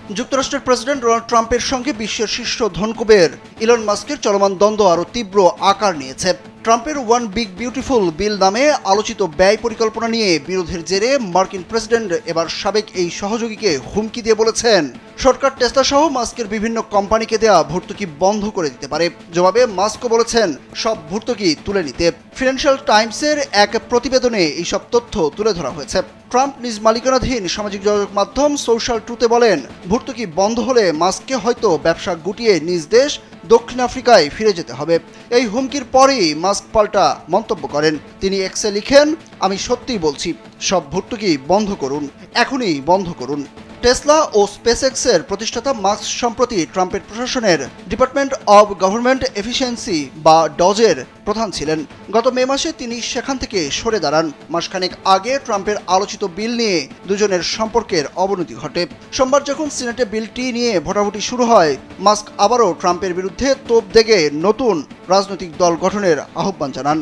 যুক্তরাষ্ট্রের president Donald ট্রাম্পের সঙ্গে বিশ্বের শীর্ষ ধনকুবের ইলন মাস্কের চলমান দ্বন্দ্ব আরও তীব্র আকার নিয়েছে। ট্রাম্পের ওয়ান বিগ বিউটিফুল বিল নামে আলোচিত ব্যয় পরিকল্পনা নিয়ে বিরোধের জেরে মার্কিন প্রেসিডেন্ট এবার সাবেক এই সহযোগীকে হুমকি দিয়ে বলেছেন, সরকার টেসলা সহ মাস্কের বিভিন্ন কোম্পানিকে দেয়া ভর্তুকি বন্ধ করে দিতে পারে। জবাবে মাস্কও বলেছেন সব ভর্তুকি তুলে নিতে। ফিনান্সিয়াল টাইমসের এক প্রতিবেদনে এইসব তথ্য তুলে ধরা হয়েছে। ট্রাম্প নিজ মালিকানাধীন সামাজিক যোগাযোগ মাধ্যম সোশ্যাল ট্রুথে বলেন, ভর্তুকি বন্ধ হলে মাস্ককে হয়তো ব্যবসা গুটিয়ে নিজ দেশ দক্ষিণ আফ্রিকায় ফিরে যেতে হবে। এই হুমকির পরেই মাস্ক পাল্টা মন্তব্য করেন। তিনি এক্সে লিখেন, আমি সত্যিই বলছি, সব ভর্তুকি বন্ধ করুন, এখনই বন্ধ করুন। টেসলা ও স্পেসএক্সের প্রতিষ্ঠাতা মাস্ক সম্প্রতি ট্রাম্পের প্রশাসনের ডিপার্টমেন্ট অব গভর্নমেন্ট এফিসিয়েন্সি বা ডজের প্রধান ছিলেন। গত মে মাসে তিনি সেখান থেকে সরে দাঁড়ান। মাসখানেক আগে ট্রাম্পের আলোচিত বিল নিয়ে দুজনের সম্পর্কের অবনতি ঘটে। সোমবার যখন সিনেটে বিলটি নিয়ে ভোটাভুটি শুরু হয়, মাস্ক আবারও ট্রাম্পের বিরুদ্ধে তোপ দেগে নতুন রাজনৈতিক দল গঠনের আহ্বান জানান।